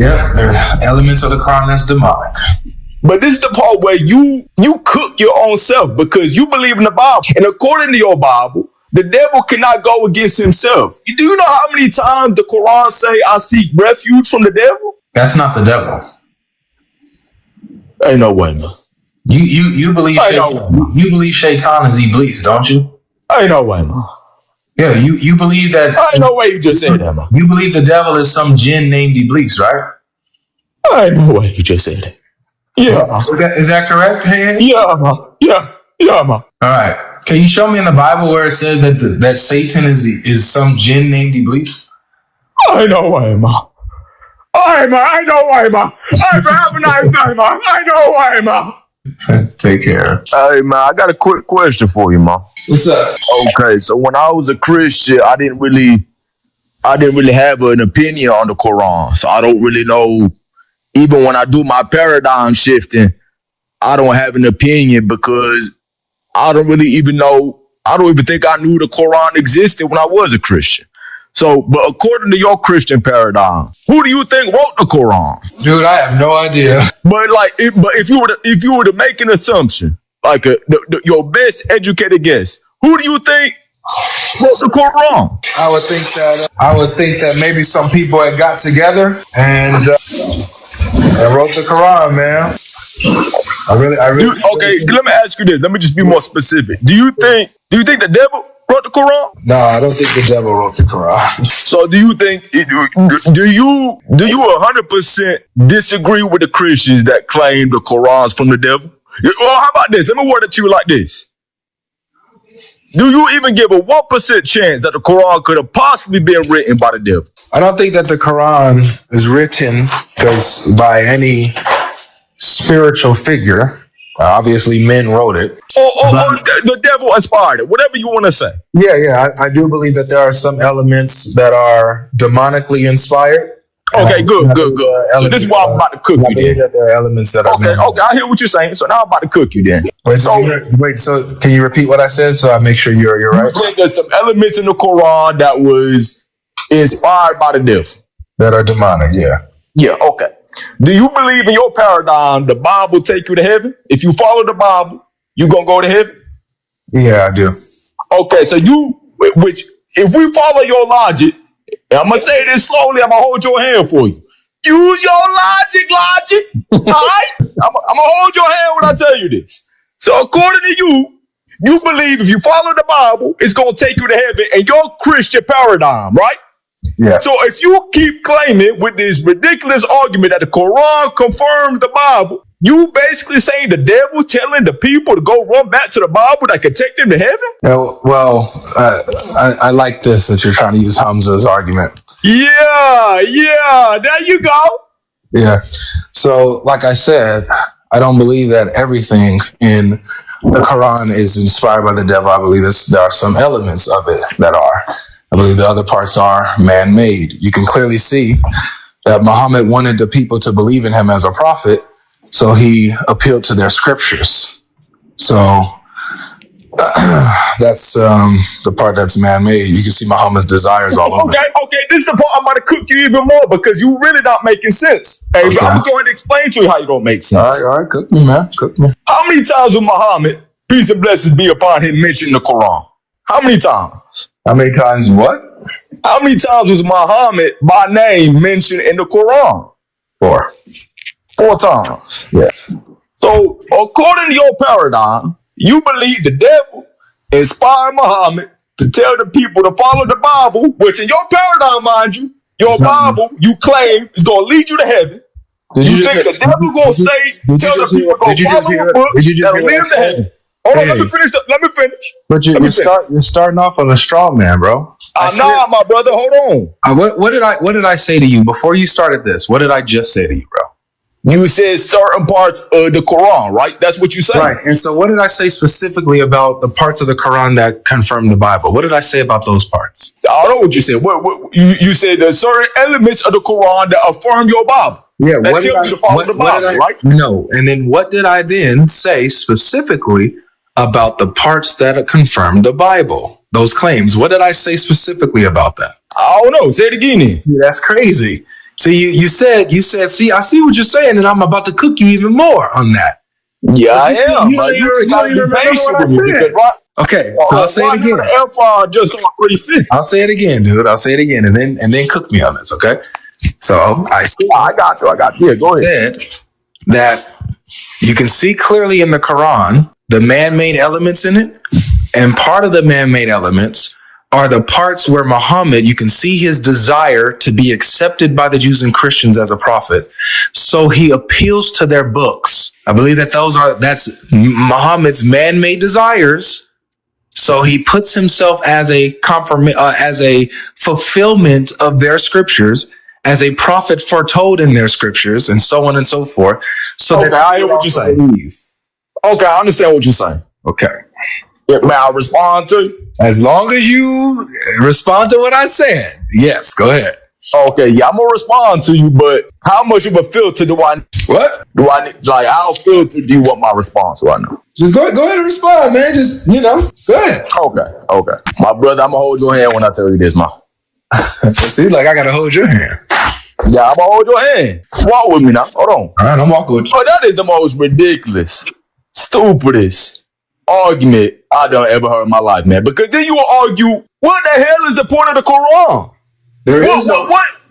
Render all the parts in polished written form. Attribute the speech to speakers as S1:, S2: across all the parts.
S1: Yep, there are elements of the Quran that's demonic.
S2: But this is the part where you cook your own self because you believe in the Bible. And according to your Bible, the devil cannot go against himself. Do you know how many times the Quran say, I seek refuge from the devil?
S1: That's not the devil.
S2: Ain't no way, man.
S1: You believe you believe Shaitan is Iblis, don't you?
S2: Ain't no way, man.
S1: Yeah, you believe that.
S2: Ain't no way you just said that, man.
S1: You believe the devil is some jinn named Iblis, right?
S2: Ain't no way you just said that. Yeah.
S1: Is that correct? Hey?
S2: Yeah, man. Yeah, man.
S1: All right. Can you show me in the Bible where it says that Satan is some jinn named Iblis?
S2: Ain't no way, man. Ain't no way, man. Hey, man, have a nice day, man. Ain't no way, man.
S1: Take care.
S3: Hey, man, I got a quick question for you, man.
S1: What's up?
S3: Okay, so when I was a Christian, I didn't really have an opinion on the Quran. So I don't really know. Even when I do my paradigm shifting, I don't have an opinion because I don't really even know. I don't even think I knew the Quran existed when I was a Christian. So, but according to your Christian paradigm, who do you think wrote the Quran?
S1: Dude, I have no idea.
S3: But if you were to make an assumption, like your best educated guess, who do you think wrote the Quran?
S1: I would think that maybe some people had got together and wrote the Quran, man.
S3: Okay, let me ask you this. Let me just be more specific. Do you think the devil wrote the Quran?
S1: No, I don't think the devil wrote the Quran.
S3: So do you think, do you 100% disagree with the Christians that claim the Quran's from the devil? Or how about this? Let me word it to you like this. Do you even give a 1% chance that the Quran could have possibly been written by the devil?
S1: I don't think that the Quran is written by any spiritual figure. Obviously, men wrote it.
S3: Or the devil inspired it, whatever you want to say.
S1: Yeah. I do believe that there are some elements that are demonically inspired.
S3: Okay, good. So this is why I'm about to cook you then.
S1: That there are elements that are
S3: okay, I hear what you're saying. So now I'm about to cook you then.
S1: So can you repeat what I said so I make sure you're right?
S3: You think there's some elements in the Quran that was inspired by the devil?
S1: That are demonic, yeah.
S3: Yeah, okay. Do you believe in your paradigm the Bible take you to heaven? If you follow the Bible, you gonna go to heaven?
S1: Yeah, I do.
S3: Okay, so if we follow your logic, I'm gonna say this slowly, I'm gonna hold your hand for you. Use your logic. All right? I'm gonna hold your hand when I tell you this. So according to you believe if you follow the Bible, it's gonna take you to heaven in your Christian paradigm, right?
S1: Yeah.
S3: So if you keep claiming with this ridiculous argument that the Quran confirms the Bible, you basically saying the devil telling the people to go run back to the Bible that could take them to heaven?
S1: Well, I like this that you're trying to use Hamza's argument.
S3: Yeah, there you go.
S1: Yeah. So, like I said, I don't believe that everything in the Quran is inspired by the devil. I believe there are some elements of it that are. I believe the other parts are man-made. You can clearly see that Muhammad wanted the people to believe in him as a prophet, so he appealed to their scriptures. So that's the part that's man-made. You can see Muhammad's desires all over.
S3: Okay, this is the part I'm about to cook you even more because you really not making sense. Hey, okay. I'm going to explain to you how you don't make sense.
S1: All right, cook me, man. Cook me.
S3: How many times was Muhammad, peace and blessings be upon him, mentioned the Quran? How many times?
S1: How many times what?
S3: How many times was Muhammad by name mentioned in the Quran?
S1: 4.
S3: 4 times.
S1: Yeah.
S3: So according to your paradigm, you believe the devil inspired Muhammad to tell the people to follow the Bible, which in your paradigm, mind you, your Bible, you claim is going to lead you to heaven. You think the devil going to tell the people to go follow a book that'll lead them to heaven? Hold on, let me finish.
S1: But you're starting off on a straw man, bro.
S3: Nah, my brother, hold
S1: on. What did I say to you before you started this? What did I just say to you, bro?
S3: You said certain parts of the Quran, right? That's what you said.
S1: Right. And so what did I say specifically about the parts of the Quran that confirm the Bible? What did I say about those parts?
S3: I don't know what you said. You said there's certain elements of the Quran that affirm your Bible.
S1: Yeah,
S3: that tell you to follow the Bible, right?
S1: No. And then what did I then say specifically about the parts that confirm the Bible? Those claims. What did I say specifically about that?
S3: I don't know. Say it again then.
S1: Yeah, that's crazy. See, you said, see, I see what you're saying, and I'm about to cook you even more on that.
S2: Yeah, I am.
S1: You
S2: just gotta be patient with me because
S1: okay, so I'll say it again.
S2: Air fryer just on 350.
S1: I'll say it again, dude. I'll say it again, and then cook me on this, okay? So
S2: I got you. Yeah, go ahead.
S1: Said that you can see clearly in the Quran the man-made elements in it, and part of the man-made elements are the parts where Muhammad, you can see his desire to be accepted by the Jews and Christians as a prophet. So he appeals to their books. I believe that that's Muhammad's man-made desires. So he puts himself as a fulfillment of their scriptures, as a prophet foretold in their scriptures, and so on and so forth. So
S2: okay, I hear what you're saying. Okay, I understand what you're saying.
S1: Okay.
S2: May I respond to you?
S1: As long as you respond to what I said. Yes, go ahead.
S2: Okay, yeah, I'm gonna respond to you, but how much of a filter do I need?
S1: What?
S2: Do I need, like, how filtered do you want my response right now?
S1: Just go ahead and respond, man. Just, go ahead.
S2: Okay. My brother, I'm gonna hold your hand when I tell you this, man.
S1: See, like I gotta hold your hand.
S2: Yeah, I'm gonna hold your hand. Walk with me now. Hold on.
S1: All right, I'm walking with you.
S2: Oh, that is the most ridiculous, stupidest argument I done ever heard in my life, man. Because then you will argue, what the hell is the point of the Quran?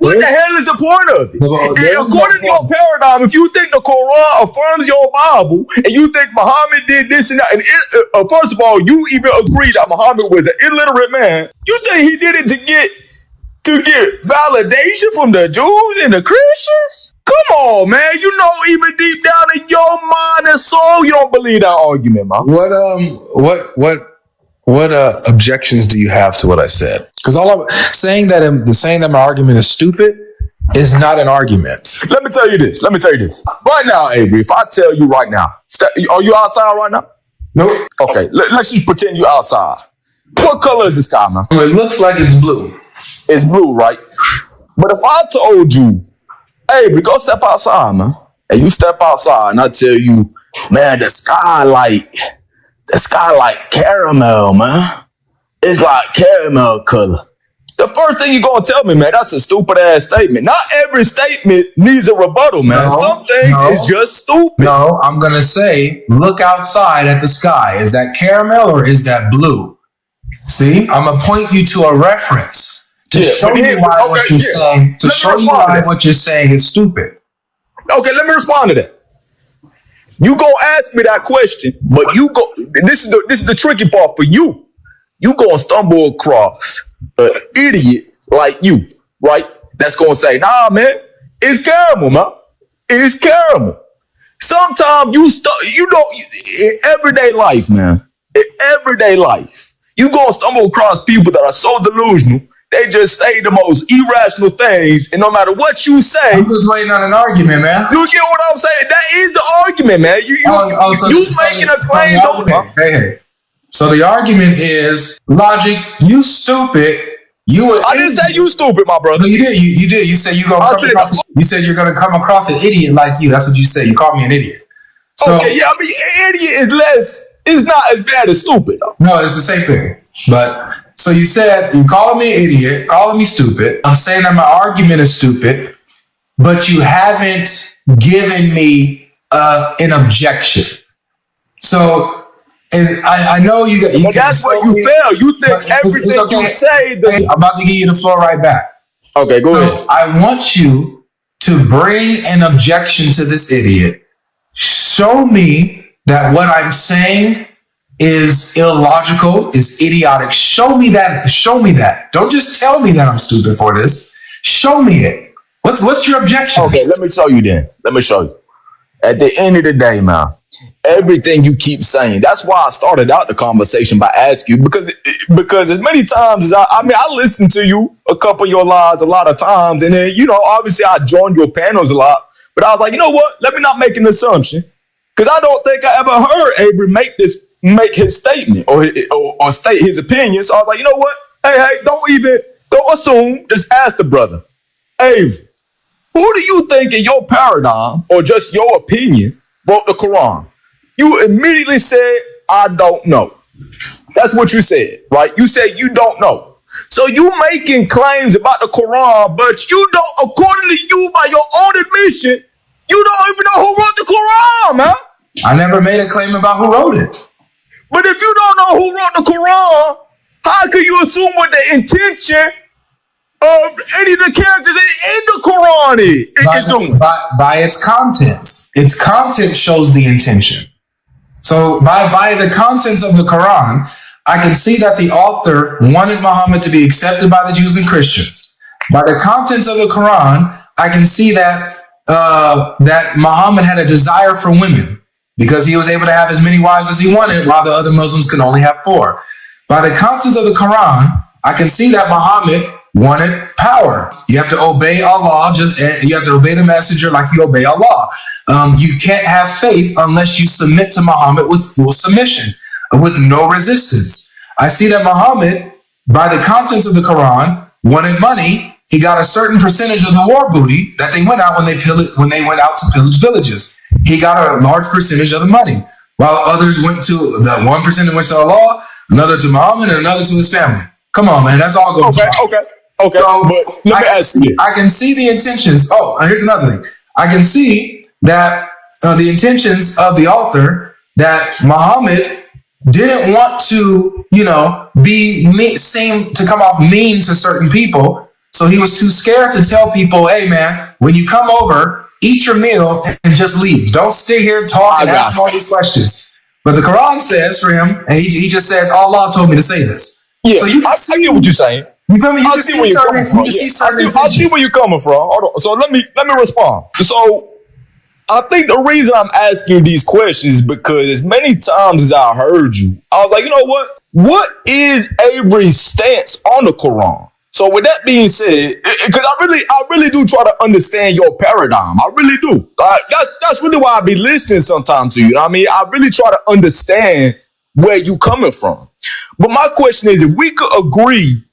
S2: What the hell is the point of it? According to your paradigm, if you think the Quran affirms your Bible and you think Muhammad did this and that, and first of all, you even agree that Muhammad was an illiterate man, you think he did it to get validation from the Jews and the Christians? Come on, man. You know, even deep down in your mind and soul, you don't believe that argument, man.
S1: What objections do you have to what I said? Because all I'm saying that my argument is stupid is not an argument.
S2: Let me tell you this. Right now, Avery, if I tell you right now, are you outside right now?
S1: Nope.
S2: Okay, let's just pretend you're outside. What color is the sky, man?
S1: It looks like it's blue.
S2: It's blue, right? But if I told you, Avery, go step outside, man, and you step outside and I tell you, man, the sky like caramel, man. It's like caramel color. The first thing you're going to tell me, man, that's a stupid ass statement. Not every statement needs a rebuttal, man. Some things is just stupid.
S1: No, I'm going to say, look outside at the sky. Is that caramel or is that blue? See, I'm going to point you to a reference to show you why what you're saying, to show you why what you're saying is stupid.
S2: Okay, let me respond to that. You go ask me that question, but this is the tricky part for you. You gonna stumble across an idiot like you, right? That's gonna say, nah, man, it's caramel, man. It's caramel. Sometimes in everyday life, man, you gonna stumble across people that are so delusional. They just say the most irrational things, and no matter what you say,
S1: I'm just waiting on an argument, man.
S2: You get what I'm saying? That is the argument, man. You making a claim, though.
S1: Hey. So the argument is, Logic, you stupid.
S2: I didn't say you stupid, my brother.
S1: No, you did. You did. You said you're gonna come across an idiot like you. That's what you said. You called me an idiot. So,
S2: okay, yeah. I mean, idiot is not as bad as stupid, though.
S1: No, it's the same thing. But so you said you calling me an idiot, calling me stupid. I'm saying that my argument is stupid, but you haven't given me an objection. So. And I know you.
S2: But that's where you fail. You think everything you say.
S1: I'm about to give you the floor right back.
S2: Okay, go ahead.
S1: I want you to bring an objection to this idiot. Show me that what I'm saying is illogical, is idiotic. Show me that. Show me that. Don't just tell me that I'm stupid for this. Show me it. What's your objection?
S2: Okay, let me show you then. Let me show you. At the end of the day, man, everything you keep saying, that's why I started out the conversation by asking you, because as many times as I listened to you, a couple of your lives a lot of times, and then, obviously I joined your panels a lot, but I was like, you know what? Let me not make an assumption, because I don't think I ever heard Avery make his statement or state his opinion. So I was like, you know what? Hey, don't assume, just ask the brother. Avery, who do you think in your paradigm or just your opinion wrote the Quran? You immediately said, I don't know. That's what you said, right? You said you don't know. So you making claims about the Quran, but you don't, according to you, by your own admission, you don't even know who wrote the Quran, man.
S1: I never made a claim about who wrote it.
S2: But if you don't know who wrote the Quran, how can you assume what the intention of any of the characters in the Quran is doing?
S1: By its contents. Its content shows the intention. So by the contents of the Quran, I can see that the author wanted Muhammad to be accepted by the Jews and Christians. By the contents of the Quran, I can see that that Muhammad had a desire for women because he was able to have as many wives as he wanted, while the other Muslims could only have 4. By the contents of the Quran, I can see that Muhammad wanted power. You have to obey Allah, you have to obey the messenger like you obey Allah. You can't have faith unless you submit to Muhammad with full submission, with no resistance. I see that Muhammad, by the contents of the Quran, wanted money. He got a certain percentage of the war booty that they went out when they went out to pillage villages. He got a large percentage of the money, while others went to the 1% went to Allah, another to Muhammad, and another to his family. Come on, man, that's all going to
S2: Okay. So, but let me ask you.
S1: I can see the intentions. Oh, here's another thing. I can see that the intentions of the author, that Muhammad didn't want to, seem to come off mean to certain people. So he was too scared to tell people, hey, man, when you come over, eat your meal and just leave. Don't stay here, talk, and ask all these questions. But the Quran says for him, and he just says, Allah told me to say this.
S2: Yeah, so I get what you're saying.
S1: You feel me?
S2: I see where you're coming from. I see where you're coming from. Hold on. So let me respond. So I think the reason I'm asking these questions is because as many times as I heard you, I was like, you know what? What is Avery's stance on the Quran? So with that being said, because I really do try to understand your paradigm. I really do. That's really why I be listening sometimes to you. You know what I mean? I really try to understand where you coming from. But my question is, if we could agree,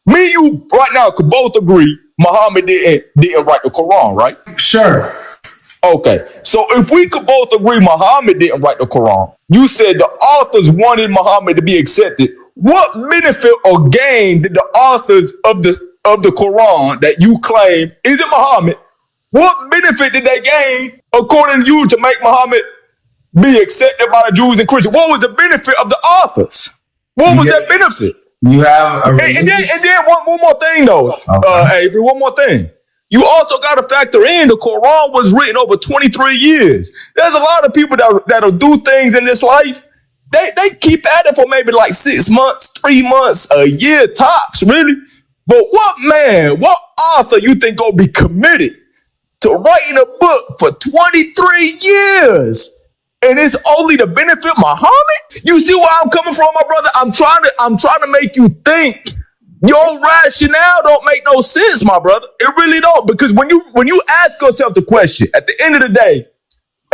S2: me and you right now could both agree Muhammad didn't write the Quran, right?
S1: Sure.
S2: Okay. So if we could both agree Muhammad didn't write the Quran, you said the authors wanted Muhammad to be accepted. What benefit or gain did the authors of the Quran that you claim isn't Muhammad, what benefit did they gain, according to you, to make Muhammad be accepted by the Jews and Christians? What was the benefit of the authors? What was that benefit?
S1: You have a
S2: and then one more thing though, Avery, one more thing. You also got to factor in the Quran was written over 23 years. There's a lot of people that'll do things in this life. They keep at it for maybe like 6 months, 3 months, a year tops, really. But what author you think gonna be committed to writing a book for 23 years? And it's only to benefit Muhammad? You see where I'm coming from, my brother? I'm trying to make you think. Your rationale don't make no sense, my brother. It really don't. Because when you ask yourself the question, at the end of the day,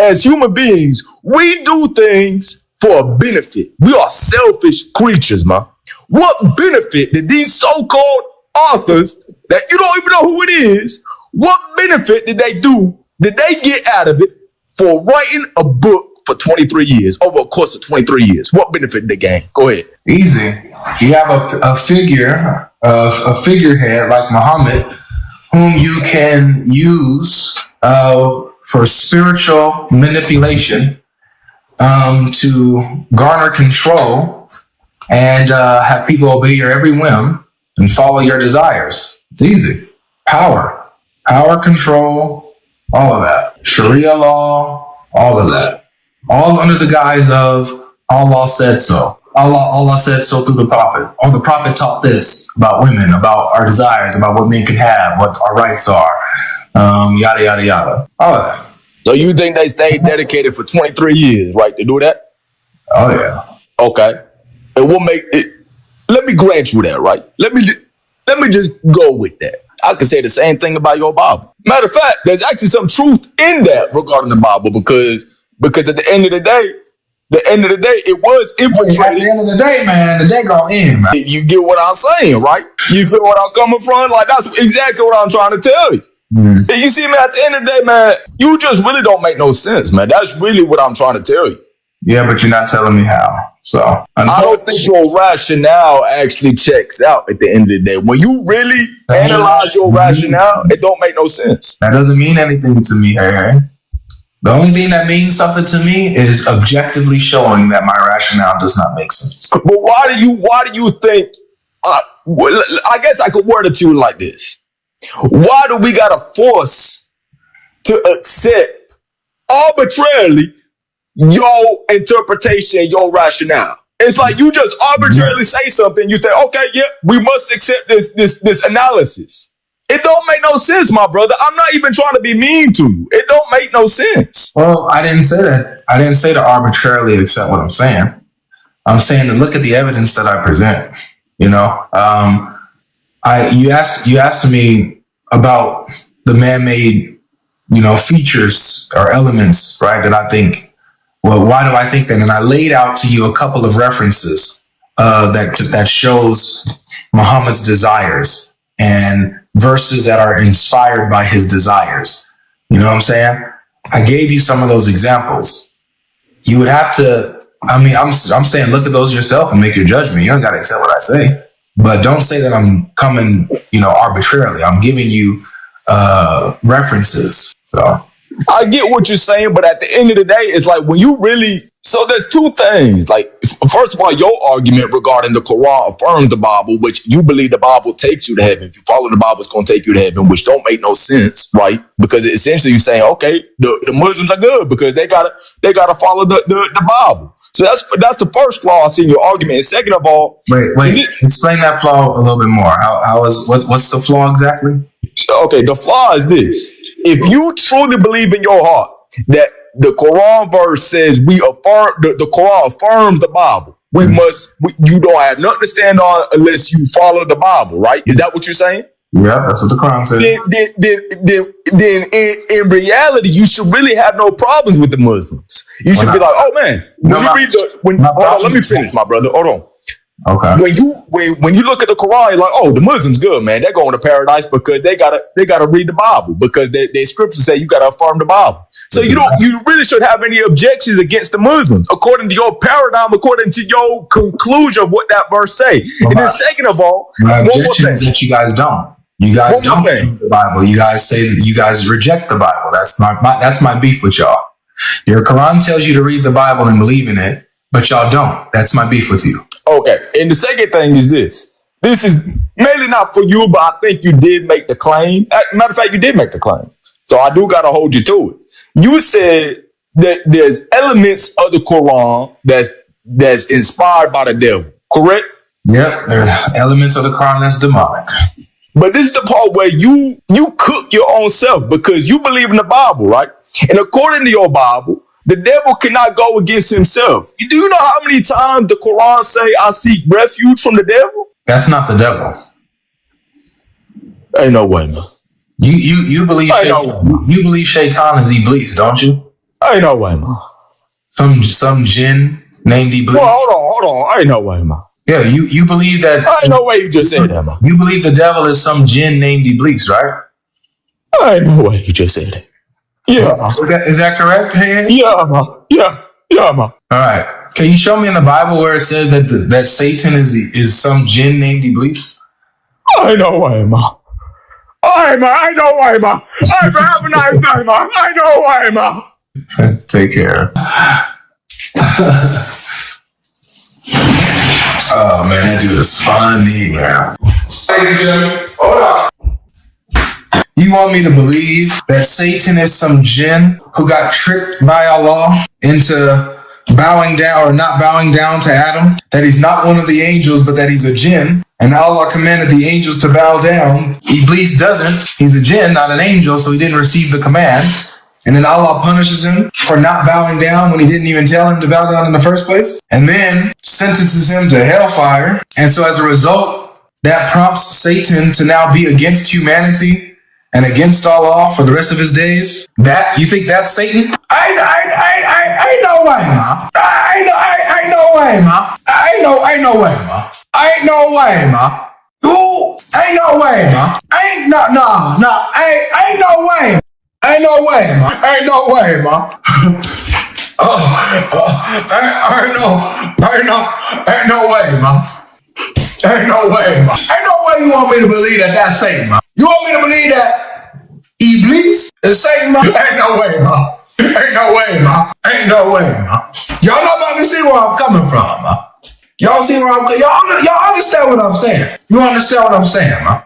S2: as human beings, we do things for a benefit. We are selfish creatures, man. What benefit did these so-called authors that you don't even know who it is, what benefit did they get out of it for writing a book for 23 years, over a course of 23 years? What benefit did they gain? Go ahead.
S1: Easy. You have a figurehead like Muhammad, whom you can use for spiritual manipulation to garner control and have people obey your every whim and follow your desires. It's easy. Power, control, all of that. Sharia law, all of that. All under the guise of Allah said so. Allah said so through the Prophet. Or the Prophet taught this about women, about our desires, about what men can have, what our rights are, yada, yada, yada. All of that.
S2: So you think they stayed dedicated for 23 years, right, to do that?
S1: Oh, yeah.
S2: Okay. And we'll make it. Let me grant you that, right? Let me just go with that. I could say the same thing about your Bible. Matter of fact, there's actually some truth in that regarding the Bible because at the end of the day, it was infiltrated.
S1: At the end of the day, man, the day gonna end, man.
S2: You get what I'm saying, right? You feel what I'm coming from? Like, that's exactly what I'm trying to tell you. Mm. You see, man, at the end of the day, man, you just really don't make no sense, man. That's really what I'm trying to tell you.
S1: Yeah, but you're not telling me how. So
S3: I don't think your rationale actually checks out at the end of the day. When you really analyze your rationale, it don't make no sense.
S1: That doesn't mean anything to me, hey. The only thing that means something to me is objectively showing that my rationale does not make sense.
S3: But why do you think, well, I guess I could word it to you like this. Why do we gotta force to accept arbitrarily your interpretation, your rationale? It's like you just arbitrarily say something, you think, okay, yeah, we must accept this analysis. It don't make no sense, my brother. I'm not even trying to be mean to you. It don't make no sense.
S1: Well, I didn't say that. I didn't say to arbitrarily accept what I'm saying. I'm saying to look at the evidence that I present. You know, you asked me about the man-made, features or elements, right? That I think. Well, why do I think that? And I laid out to you a couple of references that shows Muhammad's desires and verses that are inspired by his desires. You know what I'm saying? I gave you some of those examples. You would have to. I mean, I'm saying look at those yourself and make your judgment. You don't got to accept what I say, but don't say that I'm coming, arbitrarily. I'm giving you references. So.
S3: I get what you're saying, but at the end of the day, it's like when you really, so there's two things. Like, first of all, your argument regarding the Quran affirms the Bible, which you believe the Bible takes you to heaven. If you follow the Bible, it's going to take you to heaven, which don't make no sense, right? Because essentially you're saying, okay, the Muslims are good because they gotta follow the Bible. So that's the first flaw I see in your argument. And second of all,
S1: wait, explain that flaw a little bit more. What's the flaw exactly?
S3: Okay, the flaw is this. If you truly believe in your heart that the Quran verse says we affirm, the Quran affirms the Bible, you don't have nothing to stand on unless you follow the Bible, right? Is that what you're saying?
S1: Yeah, that's what the Quran says.
S3: Then in reality, you should really have no problems with the Muslims. You should be like, oh man, let me finish, my brother. Hold on.
S1: Okay.
S3: When you look at the Quran, you're like, oh, the Muslims good, man. They're going to paradise because they gotta read the Bible because their scriptures say you gotta affirm the Bible. So you really should have any objections against the Muslims according to your paradigm, according to your conclusion of what that verse say. And then second of all,
S1: my objection is that you guys don't. You guys don't read the Bible. You guys say that you guys reject the Bible. That's my beef with y'all. Your Quran tells you to read the Bible and believe in it, but y'all don't. That's my beef with you.
S3: Okay. And the second thing is this. This is mainly not for you, but I think you did make the claim. Matter of fact, you did make the claim. So I do got to hold you to it. You said that there's elements of the Quran that's inspired by the devil, correct?
S1: Yep. There are elements of the Quran that's demonic.
S3: But this is the part where you cook your own self because you believe in the Bible, right? And according to your Bible, the devil cannot go against himself. Do you know how many times the Quran say, I seek refuge from the devil?
S1: That's not the devil.
S3: Ain't no way, man.
S1: You believe you believe Shaitan is Iblis, don't you?
S3: Ain't no way, man.
S1: Some jinn named Iblis.
S3: Well, hold on. Ain't no way, man.
S1: Yeah, you believe that.
S3: Ain't no way you just said that, man.
S1: You believe the devil is some jinn named Iblis, right?
S3: Ain't no way you just said that. Yeah.
S1: Is that correct? Hey?
S3: Yeah, man. Yeah, man.
S1: All right. Can you show me in the Bible where it says that Satan is some jinn named Iblis?
S3: Ain't no way, man. Ain't no way, man. Have a nice day, man. Ain't no way, man.
S1: Take care. Oh man, that dude is funny, man. Ladies and gentlemen, hold on. You want me to believe that Satan is some jinn who got tricked by Allah into bowing down or not bowing down to Adam? That he's not one of the angels, but that he's a jinn? And Allah commanded the angels to bow down. Iblis doesn't. He's a jinn, not an angel, so he didn't receive the command. And then Allah punishes him for not bowing down when he didn't even tell him to bow down in the first place. And then sentences him to hellfire. And so as a result, that prompts Satan to now be against humanity and against Allah for the rest of his days. You think that's Satan? I no way, ma. I no way, ma. I no way, ma. I no way, ma. You ain't no way, ma. Ain't no way. Ain't no way, ma. Ain't no way, ma. Ain't no way, man. Ain't no way, man. Ain't no way you want me to believe that that's Satan, man. You want me to believe that Iblis is Satan, man? Ain't no way, man. Ain't no way, man. Ain't no way, man. Y'all not about to see where I'm coming from, man. Y'all see where y'all understand what I'm saying? You understand what I'm saying, man?